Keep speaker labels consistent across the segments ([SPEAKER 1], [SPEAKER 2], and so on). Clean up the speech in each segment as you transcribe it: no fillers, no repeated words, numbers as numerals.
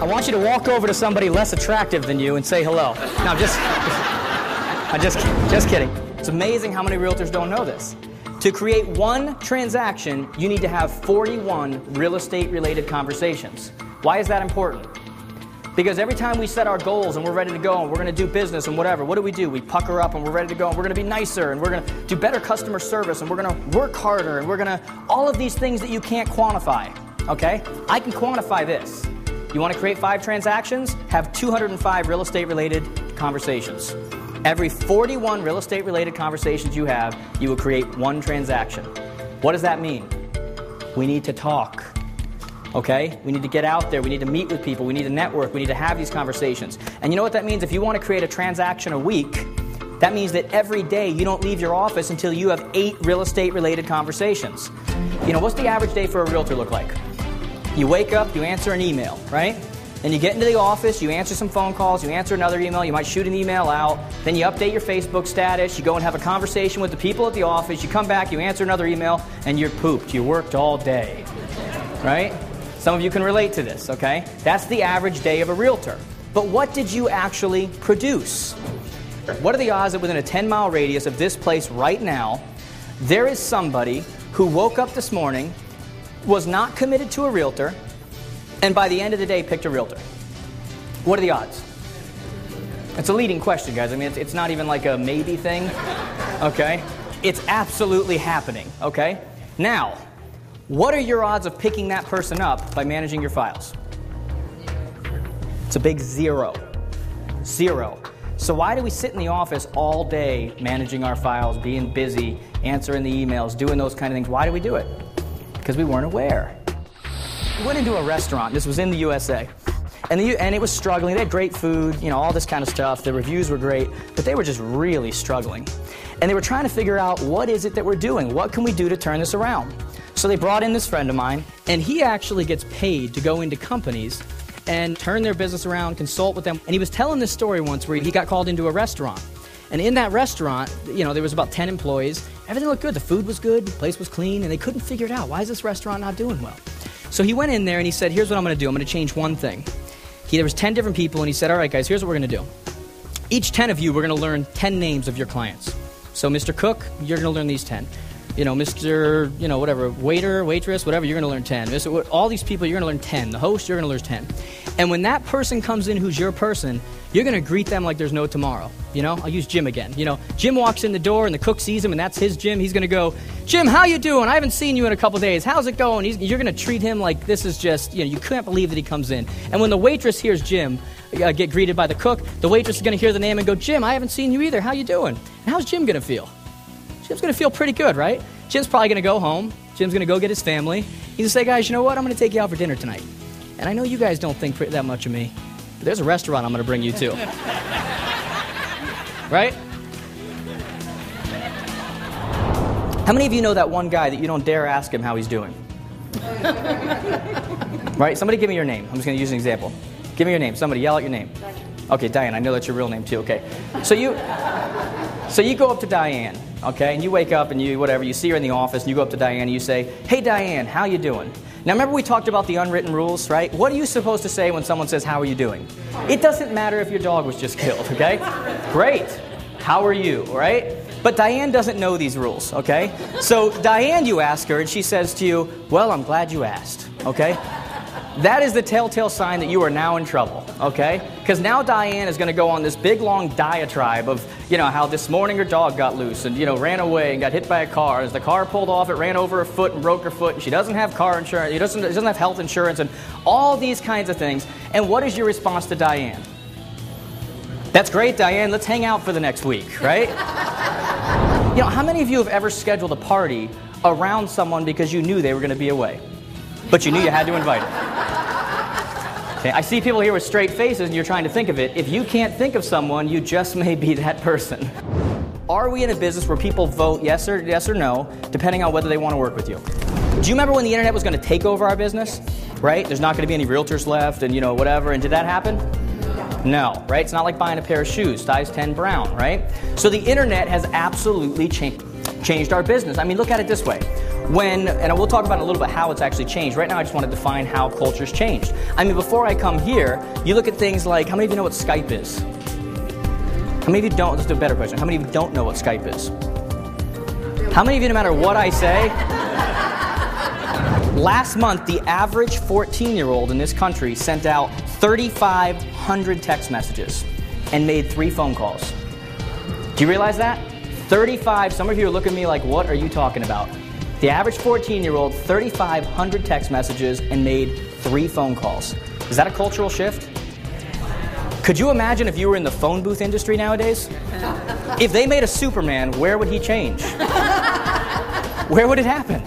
[SPEAKER 1] want you to walk over to somebody less attractive than you and say hello. No, I'm just kidding. It's amazing how many realtors don't know this. To create one transaction, you need to have 41 real estate-related conversations. Why is that important? Because every time we set our goals and we're ready to go and we're going to do business and whatever, what do? We pucker up and we're ready to go and we're going to be nicer and we're going to do better customer service and we're going to work harder and we're going to, all of these things that you can't quantify, okay? I can quantify this. You want to create 5 transactions? Have 205 real estate-related conversations. Every 41 real estate-related conversations you have, you will create 1 transaction. What does that mean? We need to talk. Okay? We need to get out there. We need to meet with people. We need to network. We need to have these conversations. And you know what that means? If you want to create a transaction a week, that means that every day you don't leave your office until you have 8 real estate-related conversations. You know, what's the average day for a realtor look like? You wake up, you answer an email, right? Then you get into the office, you answer some phone calls, you answer another email, you might shoot an email out, then you update your Facebook status, you go and have a conversation with the people at the office, you come back, you answer another email, and you're pooped. You worked all day, right? Some of you can relate to this, okay? That's the average day of a realtor. But what did you actually produce? What are the odds that within a 10-mile radius of this place right now, there is somebody who woke up this morning, was not committed to a realtor, and by the end of the day picked a realtor? What are the odds? It's a leading question, guys. I mean, it's not even like a maybe thing, okay? It's absolutely happening, okay? Now, what are your odds of picking that person up by managing your files? It's a big 0. 0. So why do we sit in the office all day managing our files, being busy, answering the emails, doing those kind of things? Why do we do it? Because we weren't aware. We went into a restaurant. This was in the USA. And it was struggling. They had great food, you know, all this kind of stuff. The reviews were great, but they were just really struggling. And they were trying to figure out, what is it that we're doing? What can we do to turn this around? So they brought in this friend of mine, and he actually gets paid to go into companies and turn their business around, consult with them. And he was telling this story once where he got called into a restaurant. And in that restaurant, you know, there was about 10 employees. Everything looked good. The food was good. The place was clean. And they couldn't figure it out. Why is this restaurant not doing well? So he went in there and he said, here's what I'm going to do. I'm going to change one thing. There was 10 different people, and he said, all right, guys, here's what we're going to do. Each 10 of you, we're going to learn 10 names of your clients. So Mr. Cook, you're going to learn these 10. You know, Mr., you know, whatever, waiter, waitress, whatever, you're going to learn 10. All these people, you're going to learn 10. The host, you're going to learn 10. And when that person comes in who's your person, you're going to greet them like there's no tomorrow. You know, I'll use Jim again. You know, Jim walks in the door and the cook sees him and that's his Jim. He's going to go, Jim, how you doing? I haven't seen you in a couple days. How's it going? You're going to treat him like this is just, you know, you can't believe that he comes in. And when the waitress hears Jim get greeted by the cook, the waitress is going to hear the name and go, Jim, I haven't seen you either. How you doing? And how's Jim going to feel? Jim's going to feel pretty good, right? Jim's probably going to go home. Jim's going to go get his family. He's going to say, guys, you know what? I'm going to take you out for dinner tonight. And I know you guys don't think that much of me, but there's a restaurant I'm going to bring you to. Right? How many of you know that one guy that you don't dare ask him how he's doing? Right? Somebody give me your name. I'm just going to use an example. Give me your name. Somebody yell out your name. Okay, Diane. I know that's your real name too. Okay. So you go up to Diane, okay, and you wake up and you see her in the office, and you go up to Diane and you say, hey, Diane, how you doing? Now, remember we talked about the unwritten rules, right? What are you supposed to say when someone says, how are you doing? It doesn't matter if your dog was just killed, okay? Great. How are you, right? But Diane doesn't know these rules, okay? So Diane, you ask her, and she says to you, well, I'm glad you asked, okay? That is the telltale sign that you are now in trouble, okay? Because now Diane is going to go on this big, long diatribe of, you know, how this morning her dog got loose and, you know, ran away and got hit by a car. As the car pulled off, it ran over her foot and broke her foot, and she doesn't have car insurance, she doesn't have health insurance, and all these kinds of things. And what is your response to Diane? That's great, Diane. Let's hang out for the next week, right? You know, how many of you have ever scheduled a party around someone because you knew they were going to be away, but you knew you had to invite them? Okay, I see people here with straight faces and you're trying to think of it. If you can't think of someone, you just may be that person. Are we in a business where people vote yes or no, depending on whether they want to work with you? Do you remember when the internet was going to take over our business? Right? There's not going to be any realtors left and, you know, whatever. And did that happen? No, right? It's not like buying a pair of shoes, size 10 brown, right? So the internet has absolutely changed our business. I mean, look at it this way. and we'll talk about in a little bit how it's actually changed. Right now I just want to define how culture's changed. I mean, before I come here, you look at things like, how many of you know what Skype is? How many of you don't? Let's do a better question. How many of you don't know what Skype is? How many of you, no matter what I say? Last month, the average 14-year-old in this country sent out 3,500 text messages and made 3 phone calls. Do you realize that? 35, some of you are looking at me like, what are you talking about? The average 14-year-old, 3,500 text messages and made 3 phone calls. Is that a cultural shift? Could you imagine if you were in the phone booth industry nowadays? If they made a Superman, where would he change? Where would it happen?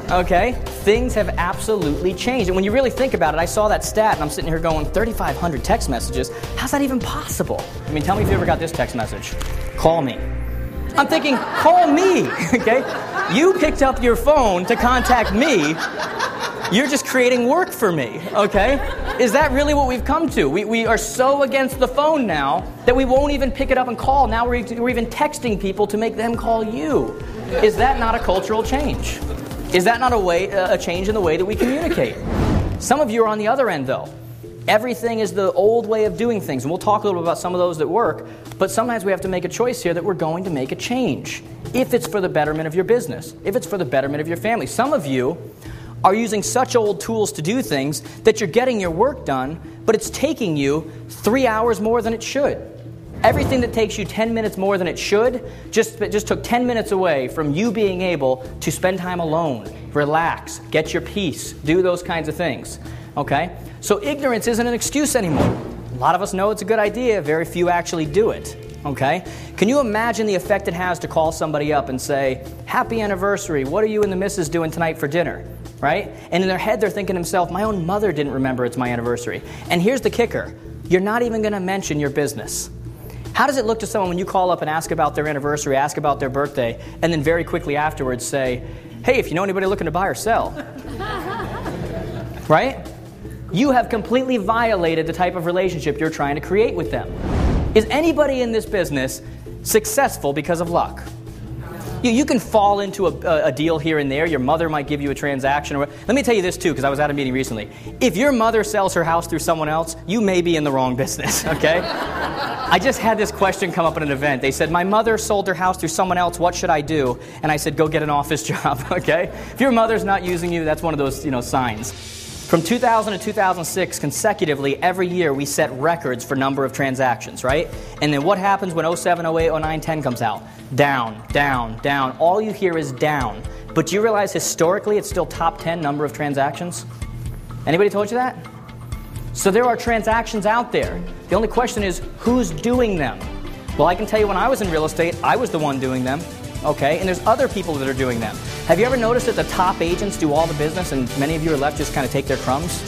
[SPEAKER 1] Okay? Things have absolutely changed. And when you really think about it, I saw that stat and I'm sitting here going, 3,500 text messages? How's that even possible? I mean, tell me if you ever got this text message. Call me. I'm thinking, call me, okay? You picked up your phone to contact me. You're just creating work for me, okay? Is that really what we've come to? We are so against the phone now that we won't even pick it up and call. Now we're even texting people to make them call you. Is that not a cultural change? Is that not a change in the way that we communicate? Some of you are on the other end, though. Everything is the old way of doing things, and we'll talk a little bit about some of those that work, but sometimes we have to make a choice here that we're going to make a change if it's for the betterment of your business, if it's for the betterment of your family. Some of you are using such old tools to do things that you're getting your work done, but it's taking you 3 hours more than it should. Everything that takes you 10 minutes more than it should just took 10 minutes away from you being able to spend time alone, relax, get your peace, do those kinds of things. Okay? So ignorance isn't an excuse anymore. A lot of us know it's a good idea, very few actually do it. Okay? Can you imagine the effect it has to call somebody up and say, happy anniversary, what are you and the missus doing tonight for dinner? Right? And in their head they're thinking to themselves, my own mother didn't remember it's my anniversary. And here's the kicker, you're not even going to mention your business. How does it look to someone when you call up and ask about their anniversary, ask about their birthday, and then very quickly afterwards say, hey, if you know anybody looking to buy or sell? Right? You have completely violated the type of relationship you're trying to create with them. Is anybody in this business successful because of luck? You can fall into a deal here and there. Your mother might give you a transaction. Let me tell you this, too, because I was at a meeting recently. If your mother sells her house through someone else, you may be in the wrong business, okay? I just had this question come up at an event. They said, my mother sold her house through someone else. What should I do? And I said, go get an office job, okay? If your mother's not using you, that's one of those, signs. From 2000 to 2006, consecutively, every year we set records for number of transactions, right? And then what happens when 07, 08, 09, 10 comes out? Down, down, down. All you hear is down. But do you realize historically it's still top 10 number of transactions? Anybody told you that? So there are transactions out there. The only question is, who's doing them? Well, I can tell you when I was in real estate, I was the one doing them. Okay, and there's other people that are doing them. Have you ever noticed that the top agents do all the business and many of you are left just kind of take their crumbs?